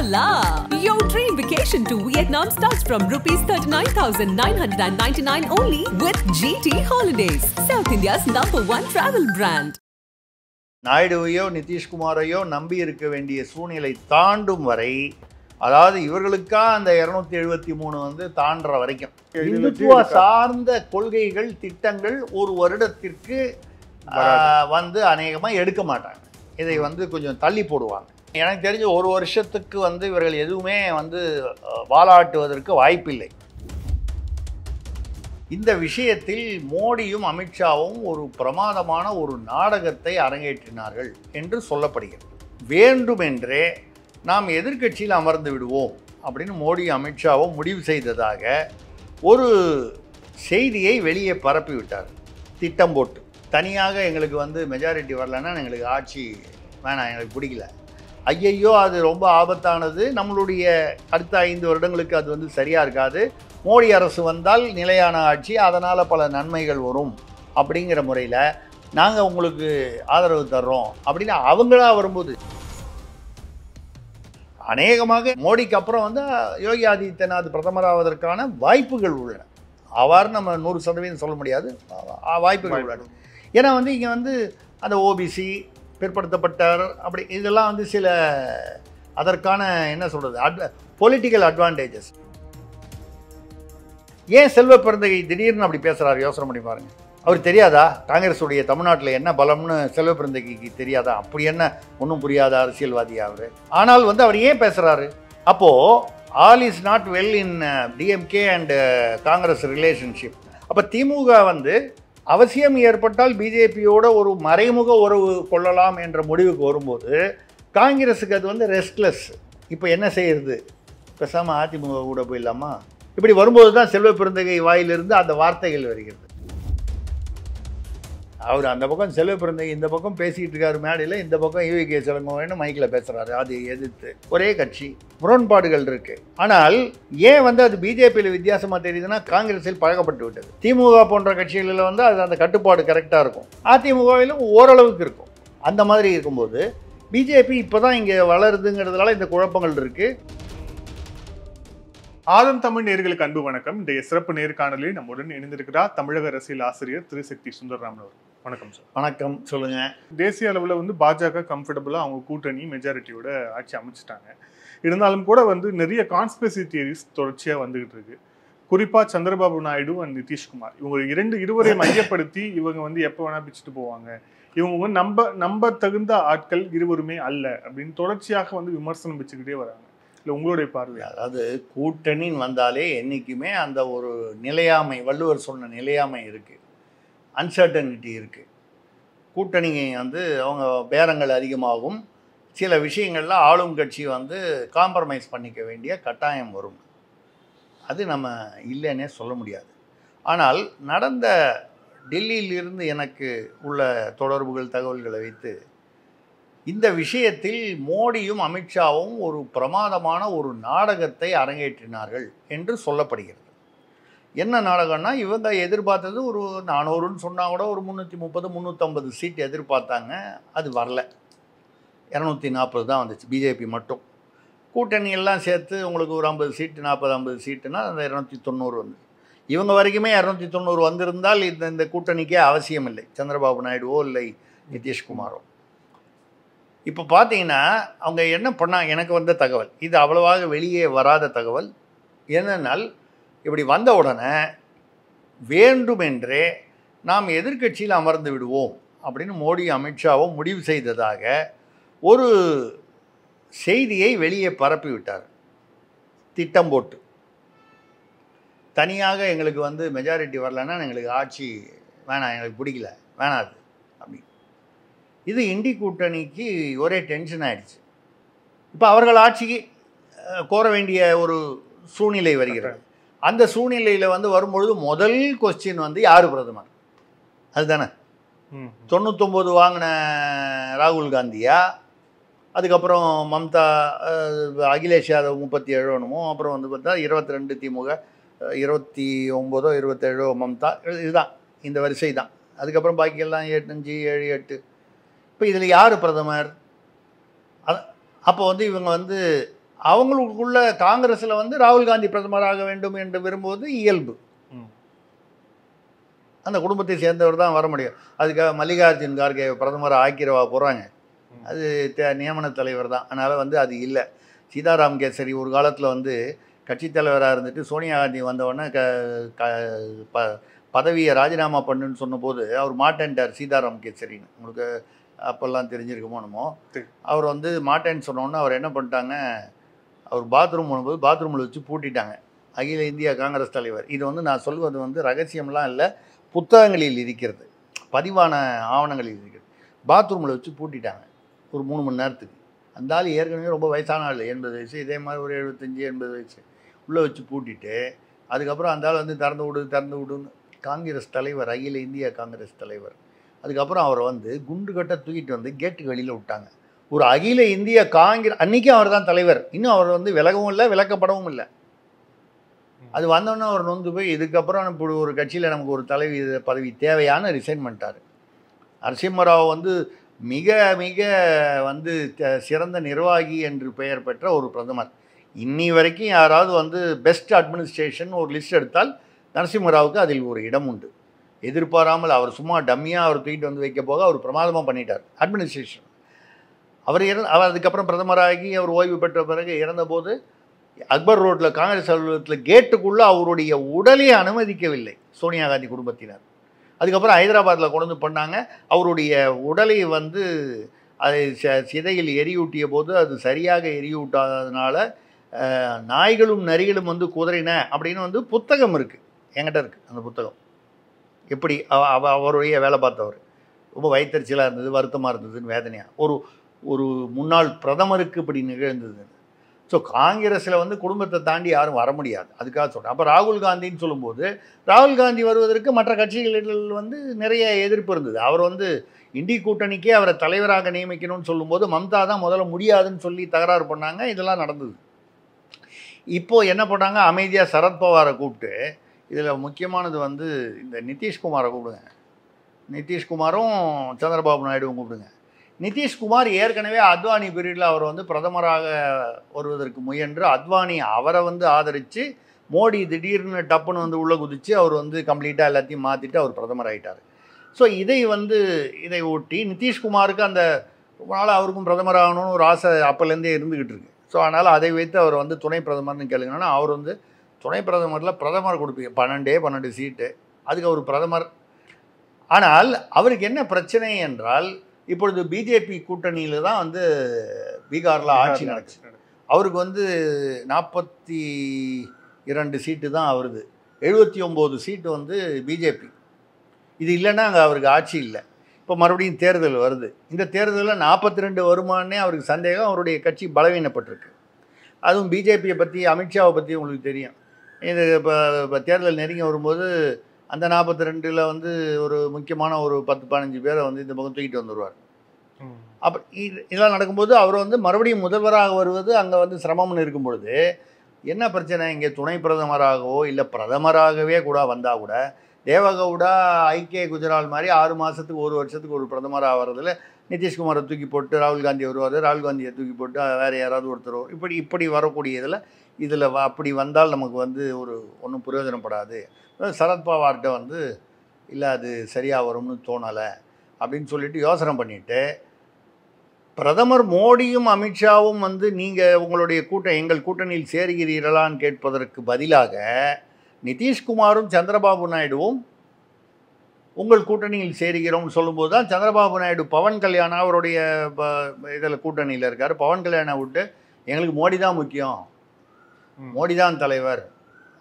Voila! Your dream vacation to Vietnam starts from rupees 39,999 only with GT Holidays, South India's #1 travel brand. நாயுடுவையோ நிதிஷ்குமாரையோ நம்பி இருக்க வேண்டிய சூழ்நிலை தாண்டும் வரை, அதாவது இவர்களுக்கா அந்த 273 வந்து தாண்டுற வரைக்கும் இந்துத்துவ சார்ந்த கொள்கைகள் திட்டங்கள் ஒரு வருடத்திற்கு வந்து அநேகமாக எடுக்க மாட்டாங்க. இதை வந்து கொஞ்சம் தள்ளி போடுவாங்க. எனக்கு தெரிஞ்ச ஒரு வருஷத்துக்கு வந்து இவர்கள் எதுவுமே வந்து வாலாட்டுவதற்கு வாய்ப்பில்லை. இந்த விஷயத்தில் மோடியும் அமித்ஷாவும் ஒரு பிரமாதமான ஒரு நாடகத்தை அரங்கேற்றினார்கள் என்று சொல்லப்படுகிறது. வேண்டுமென்றே நாம் எதிர்க்கட்சியில் அமர்ந்து விடுவோம் அப்படின்னு மோடி அமித்ஷாவும் முடிவு செய்ததாக ஒரு செய்தியை வெளியே பரப்பிவிட்டார். திட்டம் போட்டு தனியாக எங்களுக்கு வந்து மெஜாரிட்டி வரலன்னா எங்களுக்கு ஆட்சி வேணாம், எங்களுக்கு பிடிக்கல, ஐயையோ அது ரொம்ப ஆபத்தானது, நம்மளுடைய அடுத்த 5 வருடங்களுக்கு அது வந்து சரியாக இருக்காது, மோடி அரசு வந்தால் நிலையான ஆட்சி, அதனால் பல நன்மைகள் வரும் அப்படிங்கிற முறையில் நாங்கள் உங்களுக்கு ஆதரவு தர்றோம் அப்படின்னு அவங்களா வரும்போது, அநேகமாக மோடிக்கு அப்புறம் வந்து யோகி ஆதித்யநாத் பிரதமராவதற்கான வாய்ப்புகள் உள்ளன. அவ்வாறு நம்ம 100% சொல்ல முடியாது, வாய்ப்புகள் உள்ளன. ஏன்னா வந்து இங்கே வந்து அந்த ஓபிசி பிற்படுத்தப்பட்டார் அப்படி இதெல்லாம் வந்து சில அதற்கான என்ன சொல்கிறது பொலிட்டிக்கல் அட்வான்டேஜஸ். ஏன் செல்வ பிறந்தகை திடீர்னு அப்படி பேசுகிறாரு யோசனை பண்ணி பாருங்கள். அவர் தெரியாதா காங்கிரஸுடைய தமிழ்நாட்டில் என்ன பலம்னு செல்வ பிறந்தகைக்கு தெரியாதா? அப்படி என்ன ஒன்றும் புரியாத அரசியல்வாதியா அவர்? ஆனால் வந்து அவர் ஏன் பேசுகிறாரு? அப்போது all is not well in DMK and Congress relationship. அப்போ திமுக வந்து அவசியம் ஏற்பட்டால் பிஜேபியோட ஒரு மறைமுக உறவு கொள்ளலாம் என்ற முடிவுக்கு வரும்போது காங்கிரஸுக்கு அது வந்து ரெஸ்ட்லெஸ். இப்போ என்ன செய்யறது, பேசாமல் அதிமுக கூட போயிடலாமா? இப்படி வரும்போது தான் செல்வ பிறந்தகை வாயிலிருந்து அந்த வார்த்தைகள் வருகிறது. அவர் அந்த பக்கம் செல்வ பிறந்தகை இந்த பக்கம் பேசிக்கிட்டு இருக்காரு மேடையில், இந்த பக்கம் ஈவிகே இளங்கோவன் மைக்கில் பேசுகிறாரு. அது எதிர்த்து ஒரே கட்சி, முரண்பாடுகள் இருக்குது. ஆனால் ஏன் வந்து அது பிஜேபியில் வித்தியாசமாக தெரியுதுன்னா காங்கிரஸில் பழக்கப்பட்டு விட்டது. திமுக போன்ற கட்சிகளில் வந்து அது அந்த கட்டுப்பாடு கரெக்டாக இருக்கும், அதிமுகவிலும் ஓரளவுக்கு இருக்கும். அந்த மாதிரி இருக்கும்போது பிஜேபி இப்போ தான் இங்கே வளருதுங்கிறதுனால இந்த குழப்பங்கள் இருக்குது. ஆதம் தமிழ் நேயர்களுக்கு அன்பு வணக்கம். இன்றைய சிறப்பு நேர்காணலில் நம்முடன் இணைந்திருக்கிறார் தமிழக அரசியல் ஆசிரியர் திரு சக்தி சுந்தரராமன் அவர். வணக்கம் சார். வணக்கம், சொல்லுங்க. தேசிய அளவில் வந்து பாஜக கம்ஃபர்டபுளாக அவங்க கூட்டணி மெஜாரிட்டியோட ஆட்சி அமைச்சிட்டாங்க. இருந்தாலும் கூட வந்து நிறைய கான்ஸ்பிரசி தியரிஸ் தொடர்ச்சியாக வந்துகிட்டு இருக்கு. குறிப்பாக சந்திரபாபு நாயுடு அண்ட் நிதிஷ்குமார் இவங்க இருவரை மையப்படுத்தி இவங்க வந்து எப்போ வேணா பிச்சுட்டு போவாங்க, இவங்க நம்ப தகுந்த ஆட்கள் இருவருமே அல்ல அப்படின்னு தொடர்ச்சியாக வந்து விமர்சனம் வச்சுக்கிட்டே வராங்க. இல்லை உங்களுடைய பார்வை? அதாவது கூட்டணின்னு வந்தாலே என்றைக்குமே அந்த ஒரு நிலையாமை, வள்ளுவர் சொன்ன நிலையாமை இருக்குது, அன்சர்டனிட்டி இருக்குது. கூட்டணி வந்து அவங்க பேரங்கள் அதிகமாகும், சில விஷயங்களில் ஆளும் கட்சி வந்து காம்ப்ரமைஸ் பண்ணிக்க வேண்டிய கட்டாயம் வரும். அது நம்ம இல்லைன்னே சொல்ல முடியாது. ஆனால் நடந்த டெல்லியிலிருந்து எனக்கு உள்ள தொடர்புகள் தகவல்களை வைத்து இந்த விஷயத்தில் மோடியும் அமித்ஷாவும் ஒரு பிரமாதமான ஒரு நாடகத்தை அரங்கேற்றினார்கள் என்று சொல்லப்படுகிறது. என்ன நாடகம்னா, இவங்க எதிர்பார்த்தது ஒரு 400ன்னு சொன்னால் கூட ஒரு 330 350 சீட் எதிர்பார்த்தாங்க. அது வரல, 240 தான் வந்துச்சு பிஜேபி மட்டும். கூட்டணி எல்லாம் சேர்த்து உங்களுக்கு ஒரு 50 சீட்டு 40-50 சீட்டுனா அந்த 290 வந்து இவங்க வரைக்குமே 290 வந்திருந்தால் இந்த கூட்டணிக்கே அவசியம் இல்லை, சந்திரபாபு நாயுடுவோ இல்லை நிதிஷ்குமாரோ. இப்போ பார்த்தீங்கன்னா அவங்க என்ன பண்ணால், எனக்கு வந்த தகவல் இது அவ்வளவாக வெளியே வராத தகவல் என்னென்னால், இப்படி வந்த உடனே வேண்டுமென்றே நாம் எதிர்க்கட்சியில் அமர்ந்து விடுவோம் அப்படின்னு மோடி அமித்ஷாவும் முடிவு செய்ததாக ஒரு செய்தியை வெளியே பரப்பிவிட்டார். திட்டம் போட்டு தனியாக எங்களுக்கு வந்து மெஜாரிட்டி வரலன்னா எங்களுக்கு ஆட்சி வேணாம், எங்களுக்கு பிடிக்கல, வேணாது அப்படி. இது இண்டி கூட்டணிக்கு ஒரே டென்ஷன் ஆயிடுச்சு. இப்போ அவர்கள் ஆட்சிக்கு கோர வேண்டிய ஒரு சூழ்நிலை வருகிறது. அந்த சூழ்நிலையில் வந்து வரும்பொழுது முதல் கொஸ்டின் வந்து யார் பிரதமர், அதுதானே. 99 வாங்கின ராகுல் காந்தியா, அதுக்கப்புறம் மம்தா, அகிலேஷ் யாதவ் 37 வேணுமோ, அப்புறம் வந்து பார்த்தா 22 திமுக, 29 27 மம்தா, இதுதான் இந்த வரிசை தான். அதுக்கப்புறம் பாக்கியெல்லாம் 5 7 8. இப்போ இதில் யார் பிரதமர்? அப்போ வந்து இவங்க வந்து அவங்களுக்குள்ள காங்கிரஸில் வந்து ராகுல் காந்தி பிரதமராக வேண்டும் என்று விரும்புவது இயல்பு. அந்த குடும்பத்தை சேர்ந்தவர் தான் வர முடியும். அதுக்காக மல்லிகார்ஜுன் கார்கே பிரதமர் ஆக்கிரவா போகிறாங்க, அது நியமன தலைவர் தான். அதனால் வந்து அது இல்லை. சீதாராம் கேசரி ஒரு காலத்தில் வந்து கட்சித் தலைவராக இருந்துட்டு சோனியா காந்தி வந்தவுடனே பதவியை ராஜினாமா பண்ணுன்னு சொன்னபோது அவர் மாட்டேன்ட்டார் சீதாராம் கேசரின்னு. உங்களுக்கு அப்போல்லாம் தெரிஞ்சிருக்குமோ என்னமோ. அவர் வந்து மாட்டேன்னு சொன்னோன்னே அவர் என்ன பண்ணிட்டாங்க, அவர் பாத்ரூம் போகும்போது பாத்ரூமில் வச்சு பூட்டிட்டாங்க அகில இந்திய காங்கிரஸ் தலைவர். இது வந்து நான் சொல்வது வந்து ரகசியம்லாம் இல்லை, புத்தகங்களில் இருக்கிறது, பதிவான ஆவணங்களில் இருக்கிறது. பாத்ரூமில் வச்சு பூட்டிட்டாங்க ஒரு 3 மணி நேரத்துக்கு. அந்த ஆள் ஏற்கனவே ரொம்ப வயசான ஆள், 80 வயசு, இதே மாதிரி ஒரு 75-80 வயசு உள்ளே வச்சு பூட்டிட்டு அதுக்கப்புறம் அந்த ஆள் வந்து திறந்து விடுன்னு காங்கிரஸ் தலைவர், அகில இந்திய காங்கிரஸ் தலைவர். அதுக்கப்புறம் அவரை வந்து குண்டு கட்ட தூக்கிட்டு வந்து கேட்டுக்கு வெளியில் விட்டாங்க. ஒரு அகில இந்திய காங்கிரஸ் அன்றைக்கும் அவர் தான் தலைவர், இன்னும் அவர் வந்து விலகவும் இல்லை விலக்கப்படவும் இல்லை. அது வந்தோன்னே அவர் நொந்து போய் இதுக்கப்புறம் இப்படி ஒரு கட்சியில் நமக்கு ஒரு தலைவி பதவி தேவையான ரிசைன் பண்ணிட்டார். நரசிம்மராவ் வந்து மிக மிக வந்து சிறந்த நிர்வாகி என்று பெயர் பெற்ற ஒரு பிரதமர். இன்னி வரைக்கும் யாராவது வந்து பெஸ்ட் அட்மினிஸ்ட்ரேஷன் ஒரு லிஸ்ட் எடுத்தால் நரசிம்மராவுக்கு அதில் ஒரு இடம் உண்டு. எதிர்பாராமல் அவர் சும்மா டம்மியாக அவர் தூக்கிட்டு வந்து வைக்க போக அவர் பிரமாதமாக பண்ணிட்டார் அட்மினிஸ்ட்ரேஷன். அவர் அதுக்கப்புறம் பிரதமராகி அவர் ஓய்வு பெற்ற பிறகு இறந்தபோது அக்பர் ரோட்டில் காங்கிரஸ் அலுவலகத்தில் கேட்டுக்குள்ளே அவருடைய உடலை அனுமதிக்கவில்லை சோனியா காந்தி குடும்பத்தினர். அதுக்கப்புறம் ஹைதராபாத்தில் கொண்டு வந்து பண்ணாங்க. அவருடைய உடலை வந்து அதை சிதையில் எரியூட்டிய போது அது சரியாக எரியூட்டாததுனால நாய்களும் நரிகளும் வந்து குதறின அப்படின்னு வந்து புத்தகம் இருக்குது, என்கிட்ட இருக்குது அந்த புத்தகம். எப்படி அவருடைய வேலை பார்த்தவர் ரொம்ப வயிற்றுச்சலாக இருந்தது, வருத்தமாக இருந்ததுன்னு வேதனையாக ஒரு முன்னாள் பிரதமருக்கு இப்படி நிகழ்ந்தது. ஸோ காங்கிரஸில் வந்து குடும்பத்தை தாண்டி யாரும் வர முடியாது, அதுக்காக சொல்கிறேன். அப்போ ராகுல் காந்தின்னு சொல்லும்போது ராகுல் காந்தி வருவதற்கு மற்ற கட்சிகளில் வந்து நிறைய எதிர்ப்பு இருந்தது. அவர் வந்து இண்டி கூட்டணிக்கே அவரை தலைவராக நியமிக்கணும்னு சொல்லும்போது மம்தா தான் முதல்ல முடியாதுன்னு சொல்லி தகராறு பண்ணாங்க. இதெல்லாம் நடந்தது. இப்போது என்ன பண்ணாங்க, அமைதியாக சரத்பவாரை கூப்பிட்டு, இதில் முக்கியமானது வந்து இந்த நிதிஷ்குமாரை கூப்பிடுங்க, நிதிஷ்குமாரும் சந்திரபாபு நாயுடுவும் கூப்பிடுங்க. நிதிஷ்குமார் ஏற்கனவே அத்வானி பீரியடில் அவர் வந்து பிரதமராக வருவதற்கு முயன்று அத்வானி அவரை வந்து ஆதரித்து மோடி திடீர்னு டப்புன்னு வந்து உள்ளே குதித்து அவர் வந்து கம்ப்ளீட்டாக எல்லாத்தையும் மாற்றிட்டு அவர் பிரதமர் ஆகிட்டார். ஸோ இதை ஒட்டி நிதிஷ்குமாருக்கு அந்த ரொம்ப நாள் அவருக்கும் பிரதமர் ஆகணும்னு ஒரு ஆசை அப்போலேருந்தே இருந்துக்கிட்டு இருக்கு. ஸோ அதனால் அதை வைத்து அவர் வந்து துணை பிரதமர்னு கேளுங்கன்னா அவர் வந்து துணை பிரதமரில் பிரதமர் கொடுப்பீங்க 12 சீட்டு, அதுக்கு அவர் பிரதமர். ஆனால் அவருக்கு என்ன பிரச்சனை என்றால் இப்பொழுது பிஜேபி கூட்டணியில் தான் வந்து பீகாரில் ஆட்சி நடக்குது. அவருக்கு வந்து 42 சீட்டு தான் வருது, 79 சீட்டு வந்து பிஜேபி. இது இல்லைன்னா அங்கே அவருக்கு ஆட்சி இல்லை. இப்போ மறுபடியும் தேர்தல் வருது. இந்த தேர்தலில் 42 வருமானே அவருக்கு சந்தேகம். அவருடைய கட்சி பலவீனப்பட்டிருக்கு. அதுவும் பிஜேபியை பற்றி, அமித்ஷாவை பற்றி உங்களுக்கு தெரியும். இது இப்போ தேர்தல் நெருங்கி வரும்போது அந்த 42ல் வந்து ஒரு முக்கியமான ஒரு 10-15 பேரை வந்து இந்த பக்கம் தூக்கிட்டு வந்துடுவார். அப்போ இதெல்லாம் நடக்கும்போது அவர் வந்து மறுபடியும் முதல்வராக வருவது அங்கே வந்து சிரமம்னு இருக்கும் பொழுது என்ன பிரச்சனை, இங்கே துணை பிரதமராகவோ இல்லை பிரதமராகவே கூட வந்தால் கூட தேவகவுடா ஐக்கிய குஜரால் மாதிரி 6 மாதத்துக்கு 1 வருஷத்துக்கு ஒரு பிரதமராக வர்றதில் நிதிஷ்குமாரை தூக்கி போட்டு ராகுல் காந்தி வருவார், ராகுல் காந்தியை தூக்கி போட்டு வேறு யாராவது ஒருத்தரோ இப்படி வரக்கூடிய இதில் அப்படி வந்தால் நமக்கு வந்து ஒன்றும் பிரயோஜனப்படாது. சரத்பவார்கிட்ட வந்து இல்லை அது சரியாக வரும்னு தோணலை அப்படின்னு சொல்லிட்டு யோசனை பண்ணிவிட்டு பிரதமர் மோடியும் அமித்ஷாவும் வந்து நீங்கள் உங்களுடைய எங்கள் கூட்டணியில் சேருகிறீர்களான்னு கேட்பதற்கு பதிலாக நிதிஷ்குமாரும் சந்திரபாபு நாயுடுவும் உங்கள் கூட்டணியில் சேருகிறோம்னு சொல்லும்போது தான் சந்திரபாபு நாயுடு பவன் கல்யாணா அவருடைய இதில் கூட்டணியில் இருக்கார். பவன் கல்யாணை விட்டு எங்களுக்கு மோடி தான் முக்கியம், மோடி தான் தலைவர்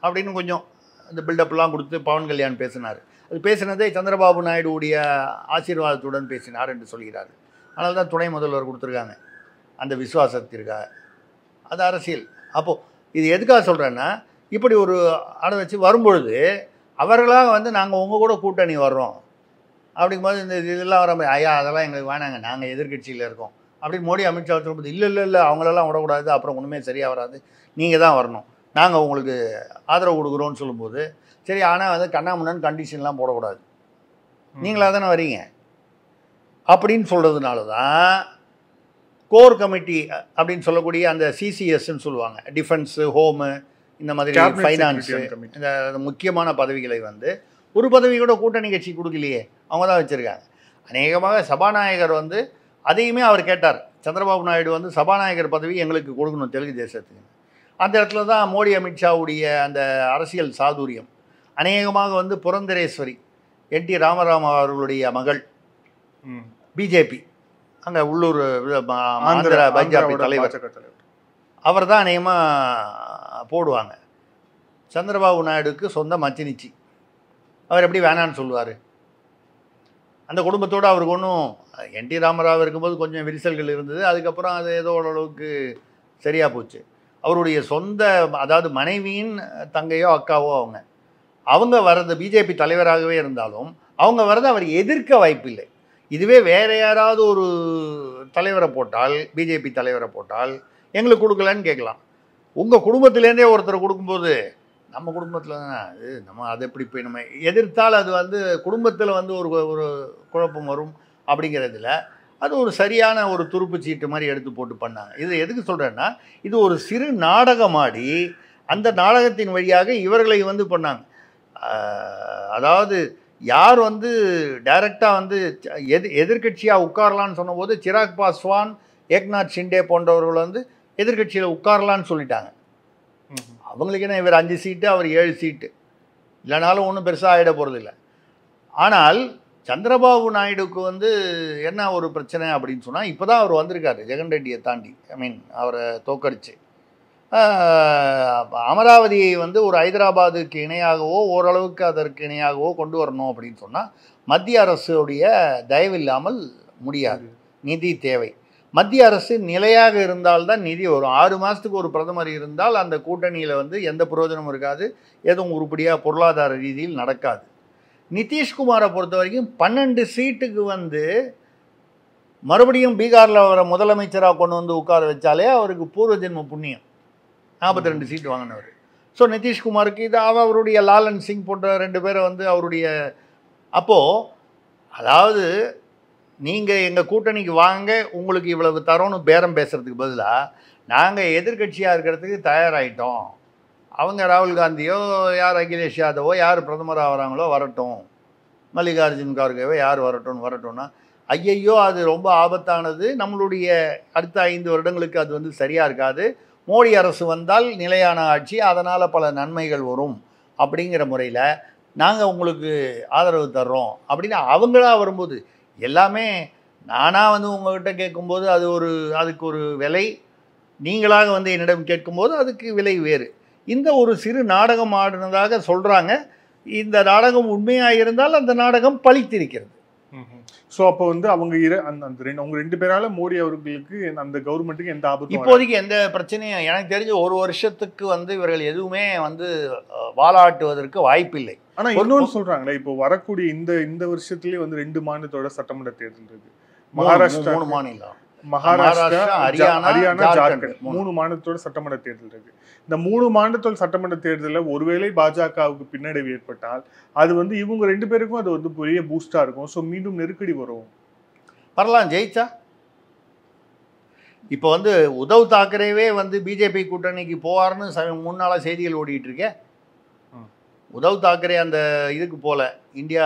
அப்படின்னு கொஞ்சம் இந்த பில்டப்லாம் கொடுத்து பவன் கல்யாண் பேசினார். அது பேசினதே சந்திரபாபு நாயுடுவுடைய ஆசீர்வாதத்துடன் பேசினார் என்று சொல்கிறார். அதனால தான் துணை முதல்வர் கொடுத்துருக்காங்க அந்த விசுவாசத்திற்காக. அது அரசியல். அப்போது இது எதுக்காக சொல்கிறேன்னா, இப்படி ஒரு ஆடை வச்சு வரும்பொழுது அவர்களாக வந்து நாங்கள் உங்கள் கூட கூட்டணி வர்றோம் அப்படிங்கும்போது இந்த இதெல்லாம் வர மாதிரி ஐயா அதெல்லாம் எங்களுக்கு வேணாங்க, நாங்கள் எதிர்கட்சியில் இருக்கோம் அப்படின்னு மோடி அமித்ஷா சொல்லும்போது இல்லை அவங்களெல்லாம் விடக்கூடாது, அப்புறம் ஒன்றுமே சரியாக வராது, நீங்கள் தான் வரணும், நாங்கள் உங்களுக்கு ஆதரவு கொடுக்குறோன்னு சொல்லும்போது சரி, ஆனால் வந்து கண்ணாமுன்னான்னு கண்டிஷன்லாம் போடக்கூடாது, நீங்களாக தானே வரீங்க அப்படின்னு சொல்கிறதுனால தான் கோர் கமிட்டி அப்படின்னு சொல்லக்கூடிய அந்த சிசிஎஸ்ன்னு சொல்லுவாங்க, டிஃபென்ஸு, ஹோமு, இந்த மாதிரி Cabinet finance, Secretary and Committee. இந்த முக்கியமான பதவிகளை வந்து ஒரு பதவி கூட கூட்டணி கட்சி கொடுக்கலையே, அவங்க தான் வச்சுருக்காங்க. அநேகமாக சபாநாயகர் வந்து அதையுமே அவர் கேட்டார். சந்திரபாபு நாயுடு வந்து சபாநாயகர் பதவி எங்களுக்கு கொடுக்கணும் தெலுங்கு தேசத்துக்கு. அந்த இடத்துல தான் மோடி அமித்ஷாவுடைய அந்த அரசியல் சாதுரியம். அநேகமாக வந்து புரந்தரேஸ்வரி, என்டி ராமராவ் அவர்களுடைய மகள், பிஜேபி அங்கே உள்ளூர் ஆந்திரா பஞ்சாபி தலைவர், அவர் தான் அநேகமாக போடுவாங்க. சந்திரபாபு நாயுடுக்கு சொந்த மச்சினிச்சி, அவர் எப்படி வேணான்னு சொல்லுவார்? அந்த குடும்பத்தோடு அவருக்கு ஒன்றும், என்டி ராமராவ் இருக்கும்போது கொஞ்சம் விரிசல்கள் இருந்தது, அதுக்கப்புறம் அது ஏதோ ஓரளவுக்கு சரியாக போச்சு. அவருடைய சொந்த, அதாவது மனைவியின் தங்கையோ அக்காவோ அவங்க வர்றது பிஜேபி தலைவராகவே இருந்தாலும் அவங்க வர்றது அவர் எதிர்க்க வாய்ப்பில்லை. இதுவே வேறு யாராவது ஒரு தலைவரை போட்டால், பிஜேபி தலைவரை போட்டால் எங்களுக்கு கொடுக்கலன்னு கேட்கலாம். உங்கள் குடும்பத்திலேருந்தே ஒருத்தர் கொடுக்கும்போது நம்ம குடும்பத்தில் தானே அது, நம்ம அதை எப்படி போய் நம்ம எதிர்த்தால் அது வந்து குடும்பத்தில் வந்து ஒரு குழப்பம் வரும். அப்படிங்கிறதுல அது ஒரு சரியான ஒரு துருப்பு சீட்டு மாதிரி எடுத்து போட்டு பண்ணாங்க. இது எதுக்கு சொல்கிறேன்னா, இது ஒரு சிறு நாடகமாடி அந்த நாடகத்தின் வழியாக இவர்களை வந்து பண்ணாங்க. அதாவது யார் வந்து டைரெக்டாக வந்து எதிர்கட்சியாக உட்காரலான்னு சொன்னபோது சிராக் பாஸ்வான், ஏக்நாத் ஷிண்டே போன்றவர்கள் வந்து எதிர்கட்சியில் உட்காரலான்னு சொல்லிட்டாங்க. அவங்களுக்கு என்ன, இவர் 5 சீட்டு அவர் 7 சீட்டு, இல்லைனாலும் ஒன்றும் பெருசாக ஆகிட போகிறதில்ல. ஆனால் சந்திரபாபு நாயுடுக்கு வந்து என்ன ஒரு பிரச்சனை அப்படின்னு சொன்னால், இப்போ தான் அவர் வந்திருக்காரு ஜெகன் ரெட்டியை தாண்டி, அவரை தோக்கடிச்சு. அமராவதியை வந்து ஒரு ஹைதராபாத்துக்கு இணையாகவோ ஓரளவுக்கு அதற்கு இணையாகவோ கொண்டு வரணும் அப்படின்னு சொன்னால் மத்திய அரசுடைய தயவில்லாமல் முடியாது. நிதி தேவை. மத்திய அரசு நிலையாக இருந்தால்தான் நிதி வரும். 6 மாதத்துக்கு ஒரு பிரதமர் இருந்தால் அந்த கூட்டணியில் வந்து எந்த பிரயோஜனமும் இருக்காது, எதுவும் உருப்படியாக பொருளாதார ரீதியில் நடக்காது. நிதிஷ்குமாரை பொறுத்த வரைக்கும் 12 சீட்டுக்கு வந்து மறுபடியும் பீகாரில் வர முதலமைச்சராக கொண்டு வந்து உட்கார வச்சாலே அவருக்கு பூர்வ ஜென்ம புண்ணியம். 42 சீட்டு வாங்கினவர். ஸோ நிதிஷ்குமாருக்கு இது அவருடைய லாலன் சிங் போன்ற 2 பேரை வந்து அவருடைய, அப்போது அதாவது நீங்கள் எங்கள் கூட்டணிக்கு வாங்க, உங்களுக்கு இவ்வளவு தரோன்னு பேரம் பேசுகிறதுக்கு பதிலாக நாங்கள் எதிர்கட்சியாக இருக்கிறதுக்கு தயாராகிட்டோம், அவங்க ராகுல் காந்தியோ யார் அகிலேஷ் யாதவோ யார் பிரதமர் ஆகிறாங்களோ வரட்டும், மல்லிகார்ஜுன் கார்கேவோ யார் வரட்டும்னா ஐயையோ அது ரொம்ப ஆபத்தானது, நம்மளுடைய அடுத்த 5 வருடங்களுக்கு அது வந்து சரியாக இருக்காது, மோடி அரசு வந்தால் நிலையான ஆட்சி, அதனால் பல நன்மைகள் வரும் அப்படிங்கிற முறையில் நாங்கள் உங்களுக்கு ஆதரவு தர்றோம் அப்படின்னு அவங்களா வரும்போது, எல்லாமே நானாக வந்து உங்கள்கிட்ட கேட்கும்போது அதுக்கு ஒரு விலை, நீங்களாக வந்து என்னிடம் கேட்கும்போது அதுக்கு விலை வேறு. இந்த ஒரு சிறு நாடகம் ஆடினதாக சொல்கிறாங்க. இந்த நாடகம் உண்மையாக இருந்தால் அந்த நாடகம் பழித்திருக்கிறது. ஸோ அப்போ வந்து அவங்க அவங்க 2 பேரால மோடி அவர்களுக்கு அந்த கவர்மெண்ட்டுக்கு எந்த ஆபத்தும் இப்போதைக்கு எந்த பிரச்சனையும் எனக்கு தெரிஞ்சு 1 வருஷத்துக்கு வந்து இவர்கள் எதுவுமே வந்து வாலாட்டுவதற்கு வாய்ப்பில்லை. ஆனா இன்னொன்று சொல்றாங்களே, இப்போ வரக்கூடிய இந்த வருஷத்துலயே வந்து 2 மாநிலத்தோட சட்டமன்ற தேர்தல் இருக்கு. மகாராஷ்டிரா, 3 மாநிலம், மகாராஷ்டிரா, ஹரியானா, ஜார்க்கண்ட், ஜார்க்கண்ட் 3 மாநிலத்தோட சட்டமன்ற தேர்தல் இருக்கு. இந்த 3 மாநிலத்தோட சட்டமன்ற தேர்தலில் ஒருவேளை பாஜகவுக்கு பின்னடைவு ஏற்பட்டால் அது வந்து இவங்க 2 பேருக்கும் அது வந்து பெரிய பூஸ்டா இருக்கும். ஸோ மீண்டும் நெருக்கடி வரும். வரலாம் ஜெயிச்சா. இப்போ வந்து உத்தவ் தாக்கரேவே வந்து பிஜேபி கூட்டணிக்கு போவார்னு முன்னால செய்திகள் ஓடிட்டு இருக்கேன். உத்தவ் தாக்கரே அந்த இதுக்கு போல, இந்தியா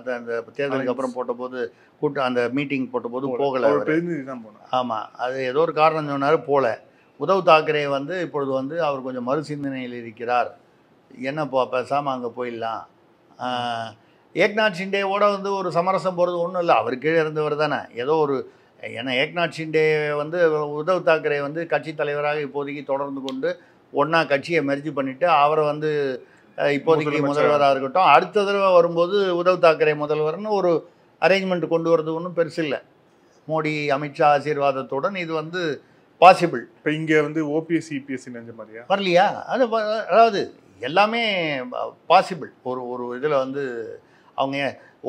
அந்த தேர்தலுக்கு அப்புறம் போட்டபோது அந்த மீட்டிங் போட்டபோது போகலை. ஆமாம், அது ஏதோ ஒரு காரணம் சொன்னார் போல. உத்தவ் தாக்கரே வந்து இப்பொழுது வந்து அவர் கொஞ்சம் மறுசிந்தனையில் இருக்கிறார். என்னப்பா பேசாமல் அங்கே போயிடலாம். ஏக்நாத் ஷிண்டேவோட வந்து ஒரு சமரசம் போகிறது ஒன்றும் இல்லை, அவர் கீழே இருந்தவர் தானே. ஏதோ ஒரு, ஏன்னா ஏக்நாத் ஷிண்டே வந்து உத்தவ் தாக்கரே வந்து கட்சி தலைவராக இப்போதைக்கு தொடர்ந்து கொண்டு ஒன்றா கட்சியை மெர்ஜ் பண்ணிவிட்டு அவரை வந்து இப்போதைக்கு முதல்வராக இருக்கட்டும், அடுத்த தடவை வரும்போது உத்தவ் தாக்கரே முதல்வர்னு ஒரு அரேஞ்ச்மெண்ட் கொண்டு வரது ஒன்றும் பெருசு இல்லை. மோடி அமித்ஷா ஆசீர்வாதத்துடன் இது வந்து பாசிபிள். இப்போ இங்கே வந்து ஓபிஎஸ் சிபிஎஸ்சி நினைஞ்ச மாதிரியா வரலையா? அதாவது எல்லாமே பாசிபிள். ஒரு இதில் வந்து அவங்க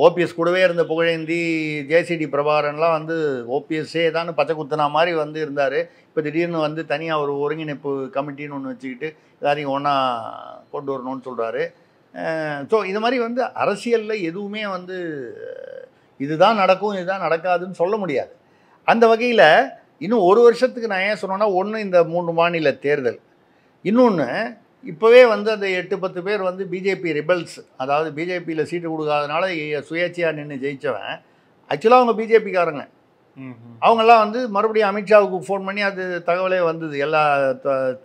ஓபிஎஸ் கூடவே இருந்த புகழேந்தி, ஜேசிடி பிரபாகரன்லாம் வந்து ஓபிஎஸ்ஸே தான் பச்சை குத்துனா மாதிரி வந்து இருந்தார். இப்போ திடீர்னு வந்து தனியாக ஒரு ஒருங்கிணைப்பு கமிட்டின்னு ஒன்று வச்சுக்கிட்டு எல்லாரையும் ஒன்றா கொண்டு வரணும்னு சொல்கிறாரு. ஸோ இது மாதிரி வந்து அரசியலில் எதுவுமே வந்து இதுதான் நடக்கும் இதுதான் நடக்காதுன்னு சொல்ல முடியாது. அந்த வகையில் இன்னும் ஒரு வருஷத்துக்கு நான் ஏன் சொன்னேன்னா, ஒன்று இந்த 3 மாநில தேர்தல், இன்னொன்று இப்போவே வந்து அந்த 8-10 பேர் வந்து பிஜேபி ரிபல்ஸ், அதாவது பிஜேபியில் சீட்டு கொடுக்காதனால சுயேட்சையாக நின்று ஜெயித்தவன், ஆக்சுவலாக அவங்க பிஜேபிக்காரங்க. அவங்கெல்லாம் வந்து மறுபடியும் அமித்ஷாவுக்கு ஃபோன் பண்ணி அது தகவலே வந்தது, எல்லா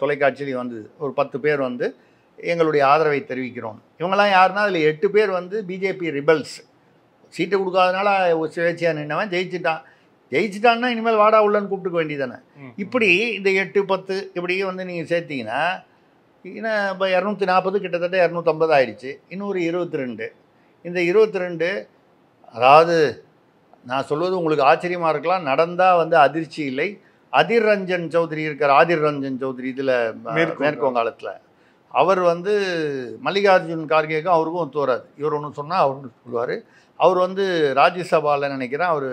தொலைக்காட்சியிலையும் வந்தது. ஒரு 10 பேர் வந்து எங்களுடைய ஆதரவை தெரிவிக்கிறோம். இவங்கெல்லாம் யாருன்னா அதில் 8 பேர் வந்து பிஜேபி ரிபல்ஸ். சீட்டு கொடுக்காதனால சுயேட்சையாக நின்றவன் ஜெயிச்சிட்டான்னா இனிமேல் வாடா உள்ளன்னு கூப்பிட்டுக்க வேண்டியதானே. இப்படி இந்த 8-10 இப்படியே வந்து நீங்கள் சேர்த்திங்கன்னா ஏன்னா இப்போ 240 கிட்டத்தட்ட 250 ஆயிடுச்சு. இன்னொரு 22. இந்த 22, அதாவது நான் சொல்வது உங்களுக்கு ஆச்சரியமாக இருக்கலாம், நடந்தால் வந்து அதிர்ச்சி இல்லை. அதிர் ரஞ்சன் சௌத்ரி இருக்கார், ஆதிர் ரஞ்சன் சௌத்ரி இதில் மேற்கு வங்காளத்தில், அவர் வந்து மல்லிகார்ஜுன் கார்கேக்கும் அவருக்கும் ஒத்து வராது. இவர் ஒன்று சொன்னால் அவர் ஒன்று சொல்லுவார். அவர் வந்து ராஜ்யசபாவில் நினைக்கிறேன், அவர்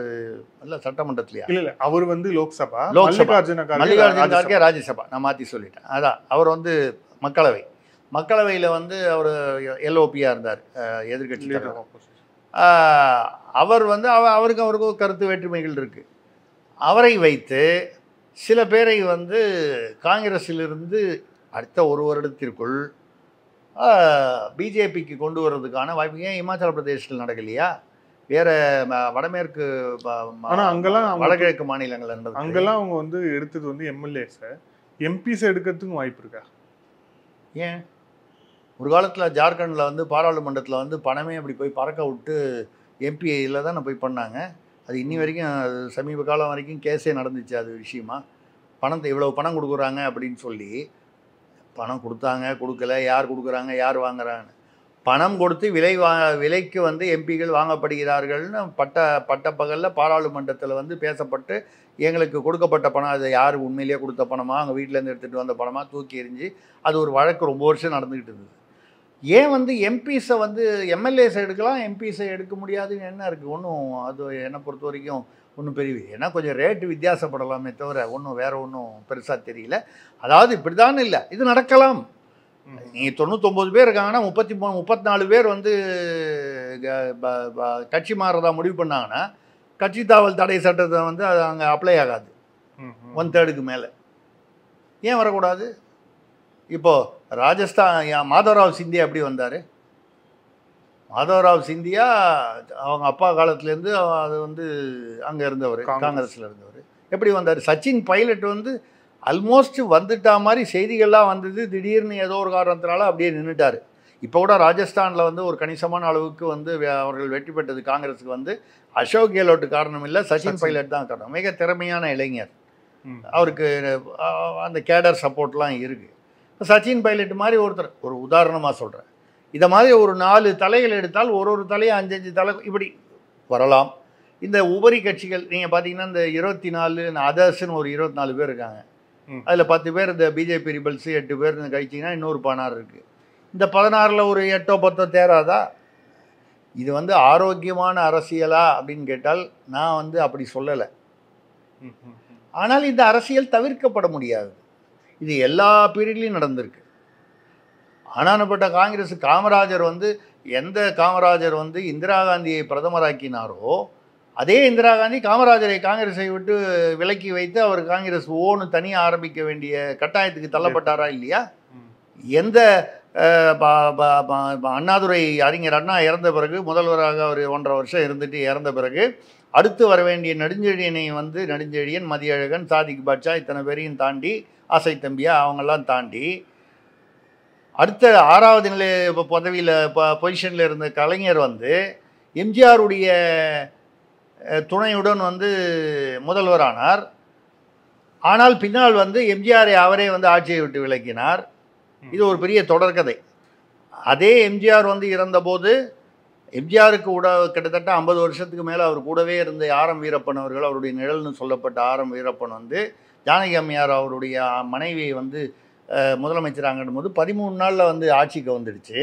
இல்லை சட்டமன்றத்துலையா இல்லை அவர் வந்து லோக்சபா, மல்லிகார்ஜுன் கார்கே ராஜ்யசபா, நான் மாற்றி சொல்லிட்டேன். அதான் அவர் வந்து மக்களவையில் வந்து அவர் எல்ஓபியாக இருந்தார், எதிர்கட்சி தலைவர். அவர் வந்து அவருக்கும் கருத்து வேற்றுமைகள் இருக்குது. அவரை வைத்து சில பேரை வந்து காங்கிரஸிலிருந்து அடுத்த ஒரு வருடத்திற்குள் பிஜேபிக்கு கொண்டு வர்றதுக்கான வாய்ப்பு. ஏன் இமாச்சல பிரதேசத்தில் நடக்கலையா? வேற வடமேற்கு அங்கெல்லாம் வடகிழக்கு மாநிலங்கள் அங்கெல்லாம் அவங்க வந்து எடுத்தது வந்து எம்எல்ஏஸ், எம்பிஸ் எடுக்கிறதுக்கும் வாய்ப்பு இருக்கா? ஏன் ஒரு காலத்தில் ஜார்க்கண்டில் வந்து பாராளுமன்றத்தில் வந்து பணமே அப்படி போய் பறக்க விட்டு எம்பியில் தானே போய் பண்ணாங்க. அது இன்னி வரைக்கும், அது சமீப காலம் வரைக்கும் கேஸே நடந்துச்சு அது விஷயமா. பணத்தை இவ்வளோ பணம் கொடுக்குறாங்க அப்படின்னு சொல்லி, பணம் கொடுத்தாங்க கொடுக்கல, யார் கொடுக்குறாங்க யார் வாங்குறாங்க, பணம் கொடுத்து விலைக்கு வந்து எம்பிகள் வாங்கப்படுகிறார்கள்னு பட்டப்பகலில் பாராளுமன்றத்தில் வந்து பேசப்பட்டு, எங்களுக்கு கொடுக்கப்பட்ட பணம் அது யார் உண்மையிலேயே கொடுத்த பணமா, அவங்க வீட்டிலேருந்து எடுத்துகிட்டு வந்த பணமா தூக்கி எறிஞ்சு அது ஒரு வழக்கு ரொம்ப வருஷம் நடந்துக்கிட்டு இருந்தது. ஏன் வந்து எம்பிஸை வந்து எம்எல்ஏஸை எடுக்கலாம், எம்பிஸை எடுக்க முடியாதுன்னு என்ன இருக்குது? ஒன்றும் அது என்னை பொறுத்த வரைக்கும் ஒன்றும் பெரிய, ஏன்னா கொஞ்சம் ரேட்டு வித்தியாசப்படலாமே தவிர ஒன்றும் வேறு ஒன்றும் பெருசாக தெரியல. அதாவது இப்படி தான் இல்லை, இது நடக்கலாம். நீங்கள் 99 பேர் இருக்காங்கன்னா 34 பேர் வந்து கட்சி மாறதா முடிவு பண்ணாங்கன்னா கட்சி தாவல் தடை சட்டத்தை வந்து அது அங்கே அப்ளை ஆகாது 1/3 மேலே. ஏன் வரக்கூடாது? இப்போது ராஜஸ்தான் மாதவராவ் சிந்தியா எப்படி வந்தார்? மாதவராவ் சிந்தியா அவங்க அப்பா காலத்துலேருந்து அது வந்து அங்கே இருந்தவர், காங்கிரஸில் இருந்தவர். எப்படி வந்தார்? சச்சின் பைலட் வந்து ஆல்மோஸ்ட் வந்துட்டா மாதிரி செய்திகள்லாம் வந்தது, திடீர்னு ஏதோ ஒரு காரணத்தினால அப்படியே நின்றுட்டார். இப்போ கூட ராஜஸ்தானில் வந்து ஒரு கணிசமான அளவுக்கு வந்து அவர்கள் வெற்றி பெற்றது காங்கிரஸுக்கு வந்து அசோக் கெலோட் காரணம் இல்லை, சச்சின் பைலட் தான் காரணம். மிக திறமையான இளைஞர், அவருக்கு அந்த கேடர் சப்போர்ட்லாம் இருக்குது. சச்சின் பைலட் மாதிரி ஒருத்தர், ஒரு உதாரணமாக சொல்கிறேன், இதை மாதிரி ஒரு 4 தலைகள் எடுத்தால் ஒரு தலையும் 5 தலை இப்படி வரலாம். இந்த உபரி கட்சிகள் நீங்கள் பார்த்தீங்கன்னா இந்த 24 அதர்ஸ்ன்னு ஒரு 24 பேர் இருக்காங்க. அதில் 10 பேர் இந்த பிஜேபி ரிபல்ஸ், 8 பேர் இந்த கழிச்சிங்கன்னா இன்னொரு 16 இருக்குது. இந்த 16ல் ஒரு 8-10 தேராதா? இது வந்து ஆரோக்கியமான அரசியலா அப்படின்னு கேட்டால் நான் வந்து அப்படி சொல்லலை. ஆனால் இந்த அரசியல் தவிர்க்கப்பட முடியாது. இது எல்லா பீரியட்லையும் நடந்திருக்கு. ஆனானப்பட்ட காங்கிரஸ், காமராஜர் வந்து எந்த காமராஜர் வந்து இந்திரா காந்தியை பிரதமராக்கினாரோ அதே இந்திரா காந்தி காமராஜரை காங்கிரஸை விட்டு விலக்கி வைத்து அவர் காங்கிரஸ் ஓன்னு தனியாக ஆரம்பிக்க வேண்டிய கட்டாயத்துக்கு தள்ளப்பட்டாரா இல்லையா? எந்த அண்ணாதுரை, அறிஞர் அண்ணா இறந்த பிறகு முதல்வராக அவர் 1.5 வருஷம் இருந்துட்டு இறந்த பிறகு அடுத்து வர வேண்டிய நெடுஞ்செழியனை வந்து நெடுஞ்செழியன், மதியழகன், சாதிக் பாட்சா இத்தனை பேரையும் தாண்டி, ஆசை தம்பியா அவங்கெல்லாம் தாண்டி அடுத்த 6வது நிலை பதவியில் பொசிஷனில் இருந்த கலைஞர் வந்து எம்ஜிஆருடைய துணையுடன் வந்து முதல்வரானார். ஆனால் பின்னால் வந்து எம்ஜிஆரை அவரே வந்து ஆட்சியை விட்டு விலக்கினார். இது ஒரு பெரிய தொடர்கதை. அதே எம்ஜிஆர் வந்து இறந்தபோது எம்ஜிஆருக்கு கிட்டத்தட்ட 50 வருஷத்துக்கு மேலே அவர் கூடவே இருந்த ஆரம் வீரப்பன் அவர்கள், அவருடைய நிழல்னு சொல்லப்பட்ட ஆரம் வீரப்பன் வந்து ஜானகி அம்மையார் அவருடைய மனைவியை வந்து முதலமைச்சராங்கன்னும் போது 13 நாளில் வந்து ஆட்சிக்கு வந்துடுச்சு.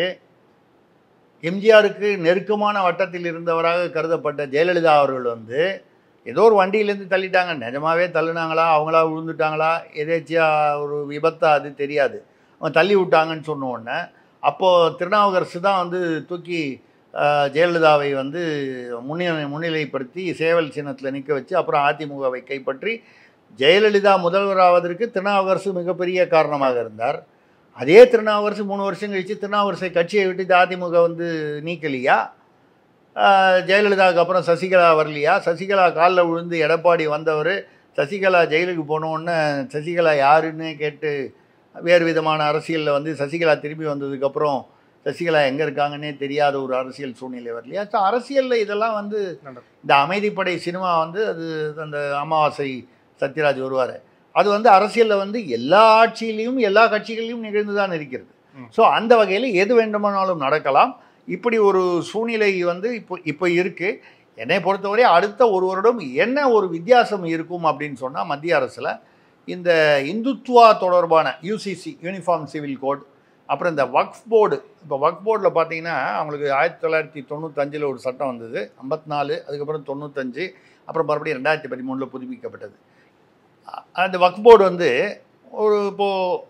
எம்ஜிஆருக்கு நெருக்கமான வட்டத்தில் இருந்தவராக கருதப்பட்ட ஜெயலலிதா அவர்கள் வந்து ஏதோ ஒரு வண்டியிலேருந்து தள்ளிட்டாங்க. நிஜமாகவே தள்ளினாங்களா, அவங்களா விழுந்துட்டாங்களா, எதேச்சியாக ஒரு விபத்தா அது தெரியாது, அவங்க தள்ளி விட்டாங்கன்னு சொன்ன உடனே அப்போது திருநாவுக்கரசு தான் வந்து தூக்கி ஜெயலலிதாவை வந்து முன்னிலைப்படுத்தி சேவல் சின்னத்தில் நிற்க வச்சு அப்புறம் அதிமுகவை கைப்பற்றி ஜெயலலிதா முதல்வராவதற்கு திருநாவுக்கரசு மிகப்பெரிய காரணமாக இருந்தார். அதே திருநாவுக்கரசு 3 வருஷம் கழித்து திருநாவுக்கரசை கட்சியை விட்டு அதிமுக வந்து நீக்கலையா? ஜெயலலிதாவுக்கு அப்புறம் சசிகலா வரலையா? சசிகலா காலில் விழுந்து எடப்பாடி வந்தவர் சசிகலா ஜெயிலுக்கு போனோன்னு சசிகலா யாருன்னு கேட்டு வேறு விதமான அரசியலில் வந்து சசிகலா திரும்பி வந்ததுக்கப்புறம் சசிகலா எங்கே இருக்காங்கன்னே தெரியாத ஒரு அரசியல் சூழ்நிலை வரலையா? ஸோ அரசியலில் இதெல்லாம் வந்து இந்த அமைதிப்படை சினிமா வந்து அது அந்த அமாவாசை சத்யராஜ் வருவார், அது வந்து அரசியலில் வந்து எல்லா ஆட்சியிலையும் எல்லா கட்சிகளிலும் நிகழ்ந்து தான் இருக்கிறது. ஸோ அந்த வகையில் எது வேண்டுமானாலும் நடக்கலாம். இப்படி ஒரு சூழ்நிலை வந்து இப்போ இருக்குது. என்னை பொறுத்தவரை அடுத்த ஒரு வருடம் என்ன ஒரு வித்தியாசம் இருக்கும் அப்படின்னு சொன்னால், மத்திய அரசில் இந்த இந்துத்துவா தொடர்பான யூசிசி யூனிஃபார்ம் சிவில் கோட், அப்புறம் இந்த வக்ஃப் போர்டு. இப்போ வக்ஃப் போர்டில் பார்த்தீங்கன்னா அவங்களுக்கு 1995 ஒரு சட்டம் வந்தது, 54, அதுக்கப்புறம் 95, அப்புறம் மறுபடியும் 2013 புதுப்பிக்கப்பட்டது. அந்த வக்ஃப் போர்டு வந்து இப்போது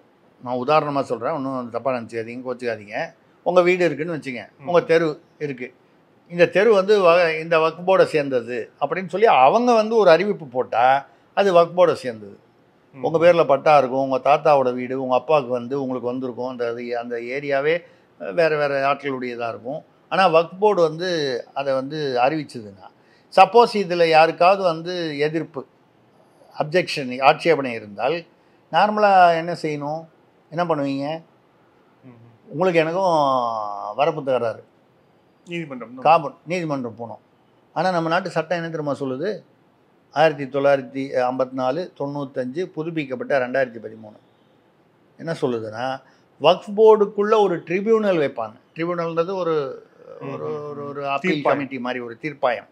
நான் உதாரணமாக சொல்கிறேன், ஒன்றும் தப்பாக நினச்சிக்காதீங்க, கோச்சிக்காதீங்க. உங்கள் வீடு இருக்குதுன்னு வச்சுங்க, உங்கள் தெரு இருக்குது, இந்த தெரு வந்து இந்த வக்ஃப் போர்டை சேர்ந்தது அப்படின்னு சொல்லி அவங்க வந்து ஒரு அறிவிப்பு போட்டால் அது வக்ஃப் போர்டை சேர்ந்தது. உங்கள் பேரில் பட்டா இருக்கும், உங்கள் தாத்தாவோட வீடு உங்கள் அப்பாவுக்கு வந்து உங்களுக்கு வந்திருக்கும், அந்த ஏரியாவே வேறு ஆட்களுடையதாக இருக்கும். ஆனால் வக்ஃப் போர்டு வந்து அதை வந்து அறிவிச்சதுன்னா, சப்போஸ் இதில் யாருக்காவது வந்து எதிர்ப்பு அப்ஜெக்ஷன் ஆட்சேபனை இருந்தால் நார்மலாக என்ன செய்யணும், என்ன பண்ணுவீங்க? உங்களுக்கு எனக்கும் வரப்பு தகராறு, நீதிமன்றம் போனோம். ஆனால் நம்ம நாட்டு சட்டம் என்ன தெரியுமா சொல்லுது? 1954, 95 புதுப்பிக்கப்பட்ட 2013 என்ன சொல்லுதுன்னா, வக்ஃப் போர்டுக்குள்ளே ஒரு ட்ரிபியூனல் வைப்பாங்க. ட்ரிபியூனல்ன்றது ஒரு ஒரு அப்பீல் கமிட்டி மாதிரி ஒரு தீர்ப்பாயம்.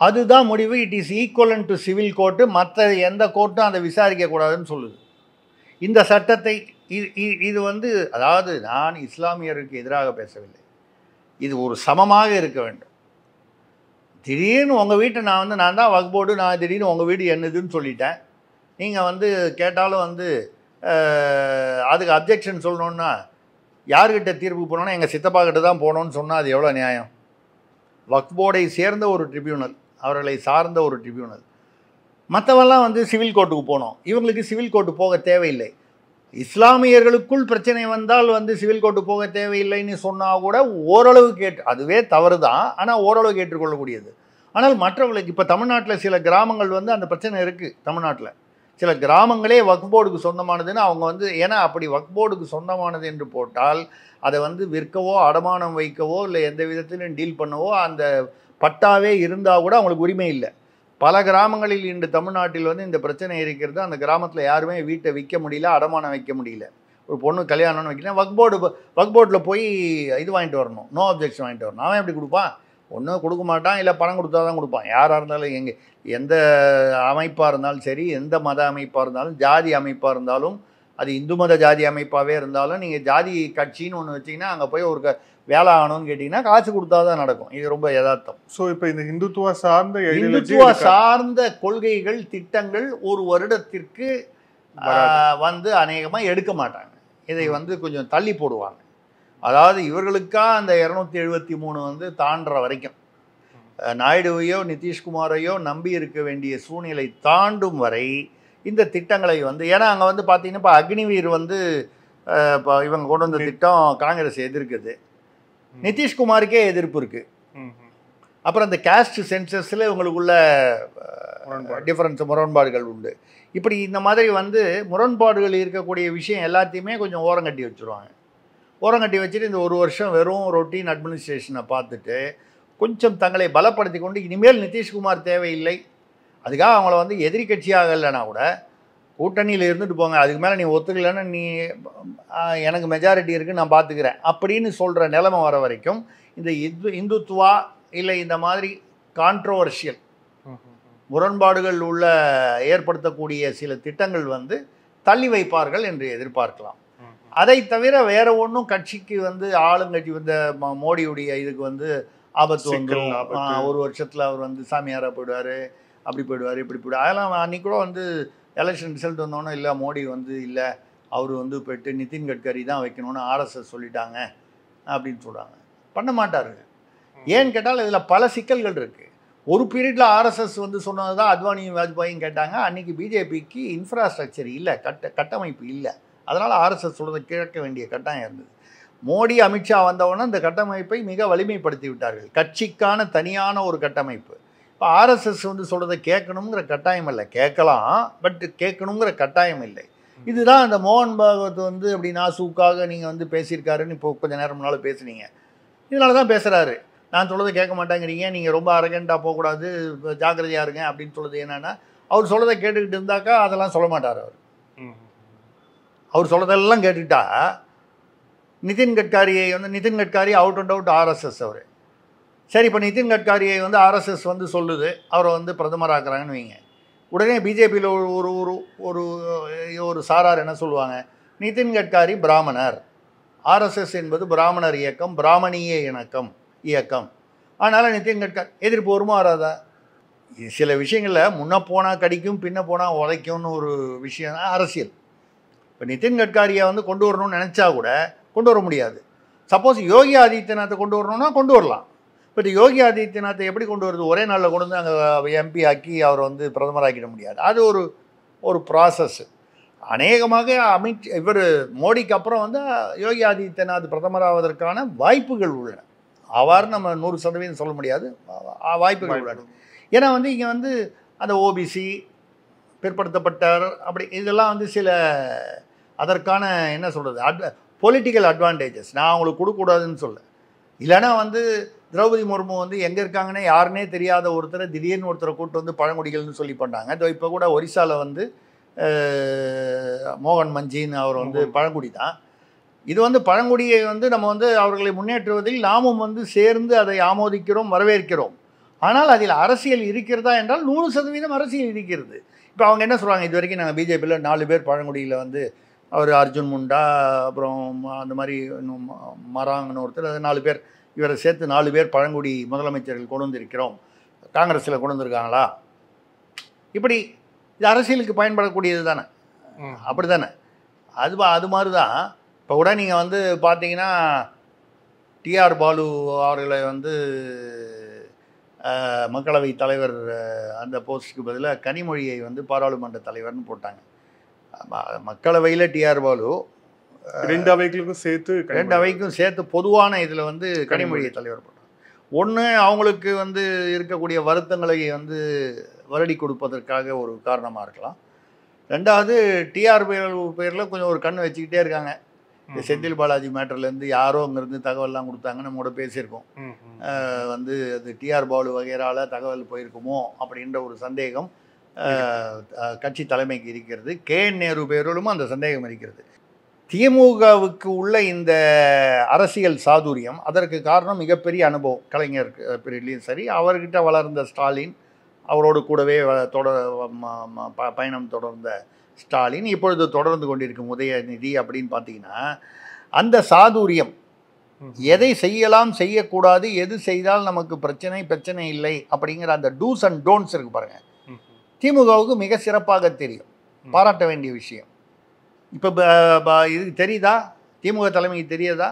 அதுதான் முடிவு. It is equivalent to civil court, மற்ற எந்த கோர்ட்டும் அதை விசாரிக்கக்கூடாதுன்னு சொல்லுது. இந்த சட்டத்தை இது வந்து, அதாவது நான் இஸ்லாமியருக்கு எதிராக பேசவில்லை, இது ஒரு சமமாக இருக்க வேண்டும். திடீர்னு உங்கள் வீட்டை நான் தான் வக்ஃப் போர்டு, நான் திடீர்னு உங்கள் வீடு என்னதுன்னு சொல்லிட்டேன். நீங்கள் வந்து கேட்டாலும் வந்து அதுக்கு அப்ஜெக்ஷன் சொல்லணுன்னா யார்கிட்ட தீர்ப்பு போனோன்னா எங்கள் சித்தப்பா கிட்ட தான் போகணுன்னு சொன்னால் அது எவ்வளோ நியாயம்? வக்ஃப் போர்டை சேர்ந்த ஒரு ட்ரிபியூனல், அவர்களை சார்ந்த ஒரு ட்ரிபியூனல். மற்றவெல்லாம் வந்து சிவில் கோர்ட்டுக்கு போனோம், இவங்களுக்கு சிவில் கோர்ட்டு போக தேவையில்லை. இஸ்லாமியர்களுக்குள் பிரச்சனை வந்தால் வந்து சிவில் கோர்ட்டு போக தேவையில்லைன்னு சொன்னால் கூட ஓரளவு அதுவே தவறு தான், ஆனால் ஓரளவு ஏற்றுக்கொள்ளக்கூடியது. ஆனால் மற்றவர்களுக்கு இப்போ தமிழ்நாட்டில் சில கிராமங்கள் வந்து அந்த பிரச்சனை இருக்குது. தமிழ்நாட்டில் சில கிராமங்களே வக்ஃப் போர்டுக்கு சொந்தமானதுன்னு அவங்க வந்து, ஏன்னா அப்படி வக்ஃப் போர்டுக்கு சொந்தமானது என்று போட்டால் அதை வந்து விற்கவோ அடமானம் வைக்கவோ இல்லை எந்த விதத்திலும் டீல் பண்ணவோ அந்த பட்டாவே இருந்தால் கூட அவங்களுக்கு உரிமை இல்லை. பல கிராமங்களில் இன்று தமிழ்நாட்டில் வந்து இந்த பிரச்சனை இருக்கிறது. அந்த கிராமத்தில் யாருமே வீட்டை விற்க முடியல, அடமானம் வைக்க முடியல. ஒரு பொண்ணு கல்யாணம்னு வைக்கலாம், வக்ஃப் போர்டில் போய் இது வாங்கிட்டு வரணும், நோ அப்ஜெக்ஷன் வாங்கிட்டு வரணும். அவன் எப்படி கொடுப்பான்? ஒன்றும் கொடுக்க மாட்டான், இல்லை பணம் கொடுத்தா தான் கொடுப்பான். யாராக இருந்தாலும் எந்த அமைப்பாக இருந்தாலும் சரி, எந்த மத அமைப்பாக இருந்தாலும், ஜாதி அமைப்பாக இருந்தாலும், அது இந்து மத ஜாதி அமைப்பாகவே இருந்தாலும், நீங்கள் ஜாதி கட்சின்னு ஒன்று வச்சிங்கன்னா அங்கே போய் ஒரு வேலை ஆகணும்னு கேட்டிங்கன்னா காசு கொடுத்தா தான் நடக்கும். இது ரொம்ப யதார்த்தம். ஸோ இப்போ இந்த இந்துத்துவா சார்ந்த கொள்கைகள் திட்டங்கள் ஒரு வருடத்திற்கு வந்து அநேகமாக எடுக்க மாட்டாங்க. இதை வந்து கொஞ்சம் தள்ளி போடுவாங்க. அதாவது இவர்களுக்கா அந்த 273 வந்து தாண்டுற வரைக்கும், நாயுடுவையோ நிதிஷ்குமாரையோ நம்பி இருக்க வேண்டிய சூழ்நிலை தாண்டும் வரை இந்த திட்டங்களை வந்து, ஏன்னா அங்கே வந்து பார்த்தீங்கன்னா இப்போ அக்னிவீர் வந்து இப்போ இவங்க கொண்டு வந்த திட்டம் காங்கிரஸ் எதிர்க்குது, நிதிஷ்குமாருக்கே எதிர்ப்பு இருக்குது. அப்புறம் இந்த கேஸ்ட் சென்சஸில் இவங்களுக்குள்ள முரண்பாடுகள் உண்டு. இப்படி இந்த மாதிரி வந்து முரண்பாடுகள் இருக்கக்கூடிய விஷயம் எல்லாத்தையுமே கொஞ்சம் ஓரங்கட்டி வச்சுருவாங்க. ஓரங்கட்டி வச்சுட்டு இந்த ஒரு வருஷம் வெறும் ரொட்டீன் அட்மினிஸ்ட்ரேஷனை பார்த்துட்டு கொஞ்சம் தங்களை பலப்படுத்தி கொண்டு இனிமேல் நிதிஷ்குமார் தேவையில்லை, அதுக்காக அவங்கள வந்து எதிரி கட்சியாக இல்லைனா கூட கூட்டணியில் இருந்துட்டு போங்க, அதுக்கு மேலே நீ ஒத்துக்கலைன்னா நீ எனக்கு மெஜாரிட்டி இருக்குது நான் பார்த்துக்கிறேன் அப்படின்னு சொல்கிற நிலைமை வர வரைக்கும் இந்த இந்துத்துவா இல்லை இந்த மாதிரி கான்ட்ரோவர்ஷியல் முரண்பாடுகள் உள்ள ஏற்படுத்தக்கூடிய சில திட்டங்கள் வந்து தள்ளி வைப்பார்கள் என்று எதிர்பார்க்கலாம். அதை தவிர வேற ஒன்றும் கட்சிக்கு வந்து ஆளுங்கட்சி இந்த மோடியுடைய இதுக்கு வந்து ஆபத்து வந்துடும். ஒரு வருஷத்தில் அவர் வந்து சாமியாராக போயிடுவார், அப்படி போயிடுவார், இப்படி போயிடுவார். அதெல்லாம் அன்றைக்கி கூட வந்து எலெக்ஷன் ரிசல்ட் வந்தோன்னே இல்லை மோடி வந்து இல்லை அவர் வந்து போய்ட்டு நிதின் கட்கரி தான் வைக்கணும்னு ஆர்எஸ்எஸ் சொல்லிட்டாங்க அப்படின்னு சொல்கிறாங்க. பண்ண மாட்டார்கள். ஏன்னு கேட்டால் இதில் பல சிக்கல்கள் இருக்குது. ஒரு பீரியடில் ஆர்எஸ்எஸ் வந்து சொன்னது தான் அத்வானியும் வாஜ்பாயும் கேட்டாங்க. அன்றைக்கி பிஜேபிக்கு இன்ஃப்ராஸ்ட்ரக்சர் இல்லை, கட்டமைப்பு இல்லை. அதனால் ஆர்எஸ்எஸ் சொல்கிறத கேட்க வேண்டிய கட்டாயம் இருந்தது. மோடி அமித்ஷா வந்தவுடனே இந்த கட்டமைப்பை மிக வலிமைப்படுத்தி விட்டார்கள். கட்சிக்கான தனியான ஒரு கட்டமைப்பு. இப்போ ஆர்எஸ்எஸ் வந்து சொல்கிறத கேட்கணுங்கிற கட்டாயம் இல்லை, கேட்கலாம், பட் கேட்கணுங்கிற கட்டாயம் இல்லை. இதுதான் அந்த மோகன் பாகவத் வந்து அப்படி நாசூக்காக நீங்கள் வந்து பேசியிருக்காருன்னு இப்போ கொஞ்சம் நேரம் முன்னால் பேசுனீங்க. இதனால தான் பேசுகிறாரு. நான் சொல்கிறத கேட்க மாட்டேங்கிறீங்க, நீங்கள் ரொம்ப அரகண்டாக போகக்கூடாது, ஜாக்கிரதையாக இருங்க அப்படின்னு சொல்கிறது என்னென்னா, அவர் சொல்கிறத கேட்டுக்கிட்டு இருந்தாக்கா அதெல்லாம் சொல்ல மாட்டார். அவர் சொல்கிறதெல்லாம் கேட்டுக்கிட்டா Nitin Gadkari out and out RSS அவர். சரி, இப்போ நிதின் கட்காரியை வந்து ஆர்எஸ்எஸ் வந்து சொல்லுது, அவரை வந்து பிரதமராக்குறாங்கன்னு வைங்க. உடனே பிஜேபியில் ஒரு ஒரு ஒரு ஒரு சாரார் என்ன சொல்லுவாங்க, நிதின் கட்காரி பிராமணர், ஆர்எஸ்எஸ் என்பது பிராமணர் இயக்கம், பிராமணிய இயக்கம், அதனால் நிதின் கட்காரி எதிர்ப்பு வருமா வராதா? சில விஷயங்களில் முன்ன போனால் கடிக்கும், பின்ன போனால் உதைக்கும்னு ஒரு விஷயம் தான் அரசியல். இப்போ நிதின் கட்காரியை வந்து கொண்டு வரணும்னு நினச்சா கூட கொண்டு வர முடியாது. சப்போஸ் யோகி ஆதித்யநாத்தை கொண்டு வரணும்னா கொண்டு வரலாம். பட் யோகி ஆதித்யநாத்தை எப்படி கொண்டு வருது? ஒரே நாளில் கொண்டு வந்து அங்கே எம்பி ஆக்கி அவரை வந்து பிரதமராக்கிட முடியாது. அது ஒரு ப்ராசஸ். அநேகமாக இவர் மோடிக்கு அப்புறம் வந்து யோகி ஆதித்யநாத் பிரதமராவதற்கான வாய்ப்புகள் உள்ளன. அவ்வாறு நம்ம 100% சொல்ல முடியாது, வாய்ப்புகள் உள்ளன. ஏன்னா வந்து இங்கே வந்து அந்த ஓபிசி, பிற்படுத்தப்பட்டார், அப்படி இதெல்லாம் வந்து சில அதற்கான என்ன சொல்கிறது பொலிட்டிக்கல் அட்வான்டேஜஸ் நான் அவங்களுக்கு கொடுக்கக்கூடாதுன்னு சொல்ல. இல்லைனா வந்து திரௌபதி முர்மு வந்து எங்கே இருக்காங்கன்னே யாருன்னே தெரியாத ஒருத்தரை திடீர்னு ஒருத்தரை கூப்பிட்டு வந்து பழங்குடிகள்னு சொல்லி பண்ணாங்க. இப்போ கூட ஒரிசாவில் வந்து மோகன் மஞ்சின்னு அவர் வந்து பழங்குடி தான். இது வந்து பழங்குடியை வந்து நம்ம வந்து அவர்களை முன்னேற்றுவதில் நாமும் வந்து சேர்ந்து அதை ஆமோதிக்கிறோம், வரவேற்கிறோம். ஆனால் அதில் அரசியல் இருக்கிறதா என்றால் 100% அரசியல் இருக்கிறது. இப்போ அவங்க என்ன சொல்கிறாங்க, இது வரைக்கும் நாங்கள் பிஜேபியில் 4 பேர் பழங்குடியில் வந்து அவர் அர்ஜுன் முண்டா, அப்புறம் அந்த மாதிரி இன்னும் மராங்கன்னு ஒருத்தர், 4 பேர், இவரை சேர்த்து 4 பேர் பழங்குடி முதலமைச்சர்கள் கொண்டு வந்திருக்கிறோம், காங்கிரஸில் கொண்டு வந்திருக்காங்களா? இப்படி இது அரசியலுக்கு பயன்படக்கூடியது தானே, அப்படி தானே? அது மாதிரி தான். இப்போ கூட நீங்கள் வந்து பார்த்தீங்கன்னா டிஆர் பாலு அவர்களை வந்து மக்களவை தலைவர் அந்த போஸ்ட்டுக்கு பதிலாக கனிமொழியை வந்து பாராளுமன்ற தலைவர்னு போட்டாங்க. மக்களவையில் டிஆர் பாலு, 2 அவைக்கும் சேர்த்து பொதுவான இதில் வந்து கனிமொழியை தலைவர் போட்டாங்க. ஒன்று அவங்களுக்கு வந்து இருக்கக்கூடிய வருத்தங்களை வந்து வருடி கொடுப்பதற்காக ஒரு காரணமாக இருக்கலாம். 2வது டிஆர் பேரில் கொஞ்சம் ஒரு கண் வச்சுக்கிட்டே இருக்காங்க. இந்த செந்தில் பாலாஜி மேட்டர்லேருந்து யாரோ அங்கேருந்து தகவல்லாம் கொடுத்தாங்க, நம்ம கூட பேசியிருக்கோம். வந்து அது டிஆர் பாலு வகைரால தகவல் போயிருக்குமோ அப்படின்ற ஒரு சந்தேகம் கட்சி தலைமைக்கு இருக்கிறது. KN நேரு பேரிலும் அந்த சந்தேகம் இருக்கிறது. திமுகவுக்கு உள்ள இந்த அரசியல் சாதுரியம், அதற்கு காரணம் மிகப்பெரிய அனுபவம். கலைஞர் பீரியட்லேயும் சரி, அவர்கிட்ட வளர்ந்த ஸ்டாலின், அவரோடு கூடவே பயணம் தொடர்ந்த ஸ்டாலின், இப்பொழுது தொடர்ந்து கொண்டிருக்கும் உதயநிதி அப்படின்னு பார்த்தீங்கன்னா, அந்த சாதுரியம், எதை செய்யலாம் செய்யக்கூடாது, எது செய்தால் நமக்கு பிரச்சனை இல்லை அப்படிங்கிற அந்த டூஸ் அண்ட் டோன்ட்ஸ் இருக்கு பாருங்க, திமுகவுக்கு மிக சிறப்பாக தெரியும். பாராட்ட வேண்டிய விஷயம். இப்போ இது தெரியுதா? திமுக தலைமைக்கு தெரியாதா?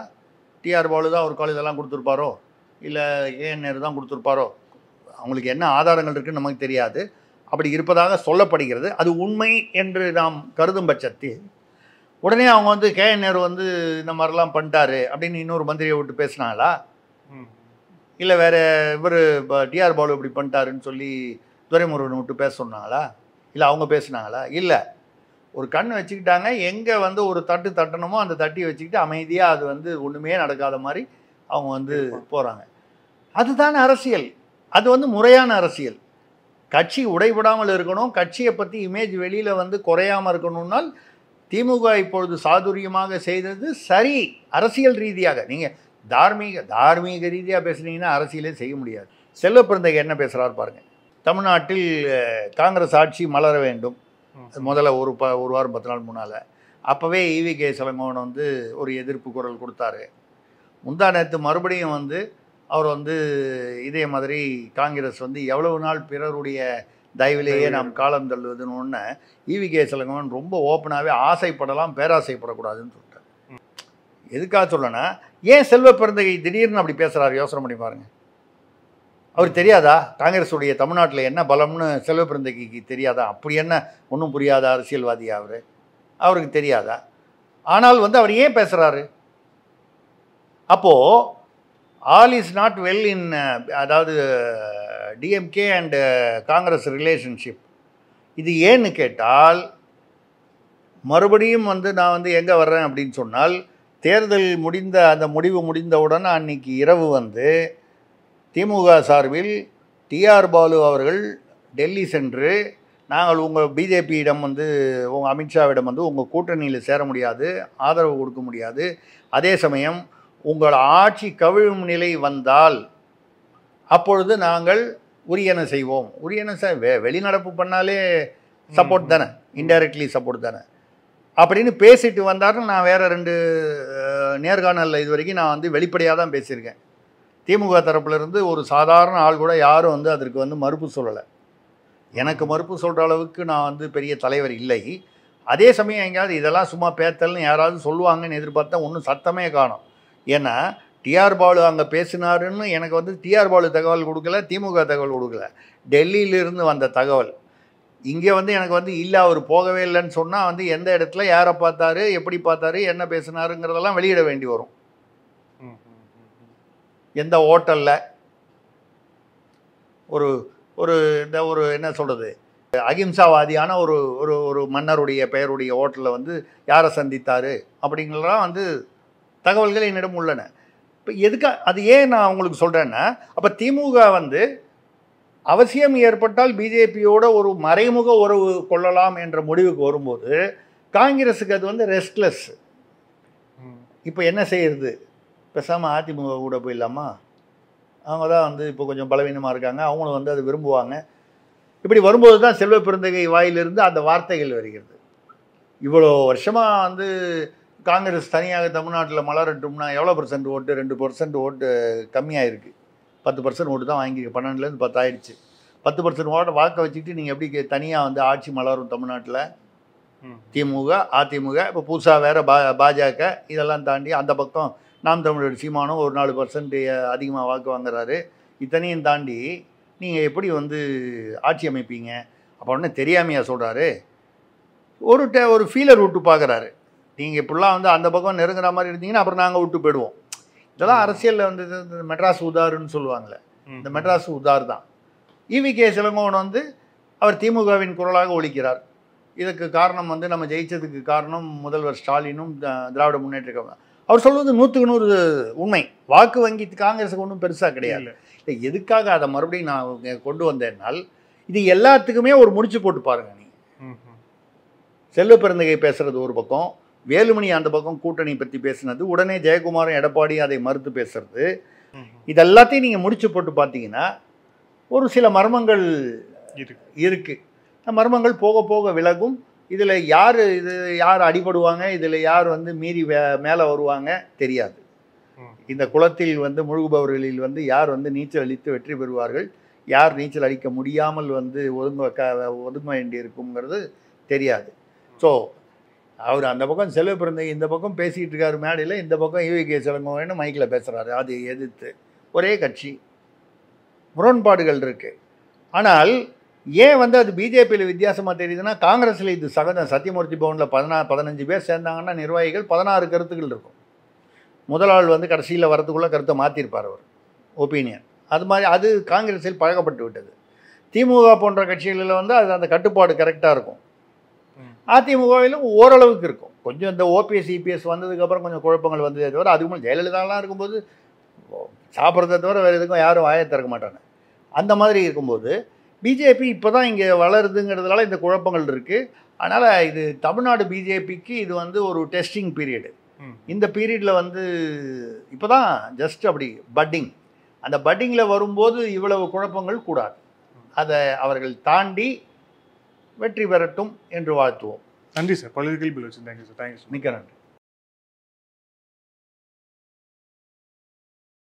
டிஆர் பாலு தான் ஒரு கால் இதெல்லாம் கொடுத்துருப்பாரோ, இல்லை KN நேரு தான் கொடுத்துருப்பாரோ? அவங்களுக்கு என்ன ஆதாரங்கள் இருக்குன்னு நமக்கு தெரியாது. அப்படி இருப்பதாக சொல்லப்படுகிறது. அது உண்மை என்று நாம் கருதும் பட்சத்தில் உடனே அவங்க வந்து KN நேரு வந்து இந்த மாதிரிலாம் பண்ணிட்டாரு அப்படின்னு இன்னொரு மந்திரியை விட்டு பேசினாங்களா? இல்லை வேறு இவர் டிஆர் பாலு இப்படி பண்ணிட்டாருன்னு சொல்லி துரைமுருகனை விட்டு பேச சொன்னாங்களா? இல்லை அவங்க பேசினாங்களா? இல்லை. ஒரு கண் வச்சுக்கிட்டாங்க. எங்கே வந்து ஒரு தட்டணுமோ அந்த தட்டி வச்சுக்கிட்டு அமைதியாக அது வந்து ஒன்றுமே நடக்காத மாதிரி அவங்க வந்து போகிறாங்க. அதுதானே அரசியல். அது வந்து முறையான அரசியல். கட்சி உடைபடாமல் இருக்கணும், கட்சியை பற்றி இமேஜ் வெளியில் வந்து குறையாமல் இருக்கணும்னால் திமுக இப்பொழுது சாதுரியமாக செய்தது சரி. அரசியல் ரீதியாக நீங்கள் தார்மீக ரீதியாக பேசுனீங்கன்னா அரசியலே செய்ய முடியாது. செல்வப்பிறந்தகை என்ன பேசுகிறார் பாருங்கள். தமிழ்நாட்டில் காங்கிரஸ் ஆட்சி மலர வேண்டும். முதல்ல ஒரு வாரம் 10 நாள் முன்னால் அப்போவே EVK இளங்கோவன் வந்து ஒரு எதிர்ப்பு குரல் கொடுத்தாரு. முந்தா நேற்று மறுபடியும் வந்து அவர் வந்து இதே மாதிரி காங்கிரஸ் வந்து எவ்வளவு நாள் பிறருடைய தயவிலேயே நாம் காலம் தள்ளுவதுன்னு ஒன்று EVK இளங்கோவன் ரொம்ப ஓப்பனாகவே ஆசைப்படலாம், பேராசைப்படக்கூடாதுன்னு சொல்லிட்டார். எதுக்காக சொல்லனா, ஏன் செல்வ பெருந்தகை திடீர்னு அப்படி பேசுகிறாரு? யோசனை பண்ணி பாருங்க. அவர் தெரியாதா காங்கிரஸுடைய தமிழ்நாட்டில் என்ன பலம்னு செல்வ பெருந்தகைக்கு தெரியாதா? அப்படி என்ன ஒன்றும் புரியாத அரசியல்வாதியா அவருக்கு தெரியாதா? ஆனால் வந்து அவர் ஏன் பேசுகிறாரு? அப்போது all is not well in, அதாவது டிஎம்கே அண்ட் காங்கிரஸ் ரிலேஷன்ஷிப். இது ஏன்னு கேட்டால், மறுபடியும் வந்து நான் வந்து எங்கே வர்றேன் அப்படின்னு சொன்னால், தேர்தல் முடிந்த அந்த முடிவு முடிந்தவுடன் அன்னைக்கு இரவு வந்து திமுக சார்பில் டிஆர் பாலு அவர்கள் டெல்லி சென்று, நாங்கள் உங்கள் பிஜேபியிடம் வந்து உங்கள் அமித்ஷாவிடம் வந்து உங்கள் கூட்டணியில் சேர முடியாது, ஆதரவு கொடுக்க முடியாது, அதே சமயம் உங்கள் ஆட்சி கவிழும் நிலை வந்தால் அப்பொழுது நாங்கள் உரியன செய்வோம். உரியன வெளிநடப்பு பண்ணாலே சப்போர்ட் தானே, இன்டைரக்ட்லி சப்போர்ட் தானே அப்படின்னு பேசிட்டு வந்தாருன்னு நான் வேறு 2 நேர்காணலில் இது வரைக்கும் நான் வந்து வெளிப்படையாக தான் பேசியிருக்கேன். திமுக தரப்புலேருந்து ஒரு சாதாரண ஆள் கூட யாரும் வந்து அதற்கு வந்து மறுப்பு சொல்லலை. எனக்கு மறுப்பு சொல்கிற அளவுக்கு நான் வந்து பெரிய தலைவர் இல்லை. அதே சமயம் எங்கேயாவது இதெல்லாம் சும்மா பேத்தல்னு யாராவது சொல்லுவாங்கன்னு எதிர்பார்த்தா ஒன்றும் சத்தமே காணும். ஏன்னா டிஆர் பாலு அங்கே பேசினாருன்னு எனக்கு வந்து டிஆர் பாலு தகவல் கொடுக்கல, திமுக தகவல் கொடுக்கல, டெல்லியிலிருந்து வந்த தகவல். இங்கே வந்து எனக்கு வந்து இல்லை அவர் போகவே இல்லைன்னு சொன்னால் வந்து எந்த இடத்துல யாரை பார்த்தாரு, எப்படி பார்த்தாரு, என்ன பேசினாருங்கிறதெல்லாம் வெளியிட வேண்டி வரும். எந்த ஹோட்டலில் ஒரு ஒரு இந்த ஒரு என்ன சொல்கிறது, அகிம்சாவாதியான ஒரு ஒரு ஒரு மன்னருடைய பெயருடைய ஹோட்டலில் வந்து யாரை சந்தித்தார் அப்படிங்கிறதெல்லாம் வந்து தகவல்கள் என்னிடம் உள்ளன. இப்போ அது ஏன் நான் உங்களுக்கு சொல்கிறேன்னா, அப்போ திமுக வந்து அவசியம் ஏற்பட்டால் பிஜேபியோட ஒரு மறைமுக உறவு கொள்ளலாம் என்ற முடிவுக்கு வரும்போது காங்கிரஸுக்கு அது வந்து ரெஸ்ட்லெஸ். இப்போ என்ன செய்யறது? பேசாமல் அதிமுக கூட போயிடலாமா? அவங்க தான் வந்து இப்போ கொஞ்சம் பலவீனமாக இருக்காங்க, அவங்களும் வந்து அது விரும்புவாங்க. இப்படி வரும்போது தான் செல்வ பெருந்தகை வாயிலிருந்து அந்த வார்த்தைகள் வருகிறது. இவ்வளோ வருஷமாக வந்து காங்கிரஸ் தனியாக தமிழ்நாட்டில் மலரட்டும்னா எவ்வளோ % ஓட்டு? 2% ஓட்டு கம்மியாக இருக்குது. 10% ஓட்டு தான் வாங்கியிருக்கு. 12லேருந்து 10 ஆயிடுச்சு. 10% ஓட்ட வாக்கை வச்சுக்கிட்டு நீங்கள் எப்படி தனியாக வந்து ஆட்சி மலரும் தமிழ்நாட்டில்? திமுக, அதிமுக, இப்போ புதுசாக வேறு பாஜக, இதெல்லாம் தாண்டி அந்த பக்கம் நாம் தமிழர் சீமானும் ஒரு 4% அதிகமாக வாக்கு வாங்குறாரு. இத்தனையும் தாண்டி நீங்கள் எப்படி வந்து ஆட்சி அமைப்பீங்க? அப்போ ஒன்றும் தெரியாமையா சொல்கிறாரு? ஒரு ஃபீலர் விட்டு பார்க்குறாரு. நீங்கள் இப்படிலாம் வந்து அந்த பக்கம் நெருங்குற மாதிரி இருந்தீங்கன்னா அப்புறம் நாங்கள் விட்டு போயிடுவோம். இதெல்லாம் அரசியலில் வந்து மெட்ராஸ் உதாருன்னு சொல்லுவாங்களே, இந்த மெட்ராஸ் உதார் தான். ஈவி.கே. இளங்கோவன் வந்து அவர் திமுகவின் குரலாக ஒலிக்கிறார். இதுக்கு காரணம் வந்து நம்ம ஜெயிச்சதுக்கு காரணம் முதல்வர் ஸ்டாலினும் திராவிட முன்னேற்ற கழகம். அவர் சொல்வது 100க்கு 100 உண்மை. வாக்கு வங்கி காங்கிரஸுக்கு ஒன்றும் பெருசாக கிடையாது. இல்லை, எதுக்காக அதை மறுபடியும் நான் கொண்டு வந்தேன்னால், இது எல்லாத்துக்குமே ஒரு முடிச்சு போட்டு பாருங்க. நீங்கள் செல்வ பெருந்தகை பேசுறது ஒரு பக்கம், வேலுமணி அந்த பக்கம் கூட்டணி பற்றி பேசினது, உடனே ஜெயக்குமாரும் எடப்பாடியும் அதை மறுத்து பேசுறது, இதெல்லாத்தையும் நீங்கள் முடிச்சு போட்டு பார்த்தீங்கன்னா ஒரு சில மர்மங்கள் இருக்கு. மர்மங்கள் போக போக விலகும். இதில் யார் அடிபடுவாங்க, இதில் யார் வந்து மீறி மேலே வருவாங்க தெரியாது. இந்த குளத்தில் வந்து முழுகுபவர்களில் வந்து யார் வந்து நீச்சல் அடித்து வெற்றி பெறுவார்கள், யார் நீச்சல் அடிக்க முடியாமல் வந்து ஒதுங்க வேண்டியிருக்குங்கிறது தெரியாது. ஸோ அவர் அந்த பக்கம் செல்வ பெருந்தகை இந்த பக்கம் பேசிகிட்டு இருக்காரு மேடையில், இந்த பக்கம் ஈவி.கே. இளங்கோவன் மைக்கில் பேசுகிறாரு. அது எதிர்த்து ஒரே கட்சி, முரண்பாடுகள் இருக்குது. ஆனால் ஏன் வந்து அது பிஜேபியில் வித்தியாசமாக தெரியுதுன்னா, காங்கிரஸில் இது சகஜம். சத்தியமூர்த்தி பவனில் 15 பேர் சேர்ந்தாங்கன்னா நிர்வாகிகள் 16 கருத்துக்கள் இருக்கும். முதல் ஆள் வந்து கடைசியில் வரதுக்குள்ளே கருத்தை மாற்றிருப்பார் அவர், ஒப்பீனியன். அது மாதிரி அது காங்கிரஸில் பழக்கப்பட்டு விட்டது. திமுக போன்ற கட்சிகளில் வந்து அது அந்த கட்டுப்பாடு கரெக்டாக இருக்கும். அதிமுகவிலும் ஓரளவுக்கு இருக்கும். கொஞ்சம் இந்த ஓபிஎஸ் இபிஎஸ் வந்ததுக்கப்புறம் கொஞ்சம் குழப்பங்கள் வந்ததே தவிர, அதுக்கு மேலே ஜெயலலிதாலாம் இருக்கும்போது சாப்பிட்றத தவிர வேறு எதுக்கும் யாரும் வாயை திறக்க மாட்டாங்க. அந்த மாதிரி இருக்கும்போது பிஜேபி இப்போ தான் இங்கே வளருதுங்கிறதுனால இந்த குழப்பங்கள் இருக்குது. அதனால் இது தமிழ்நாடு பிஜேபிக்கு இது வந்து ஒரு டெஸ்டிங் பீரியடு. இந்த பீரியடில் வந்து இப்போ தான் ஜஸ்ட் அப்படி பட்டிங். அந்த பட்டிங்கில் வரும்போது இவ்வளவு குழப்பங்கள் கூடாது. அதை அவர்கள் தாண்டி வெற்றி பெறட்டும் என்று வாழ்த்துவோம். நன்றி சார். பொலிட்டிக்கல் பில் வச்சு தேங்க்யூ சார். Thank you sir. மிக்க நன்றி.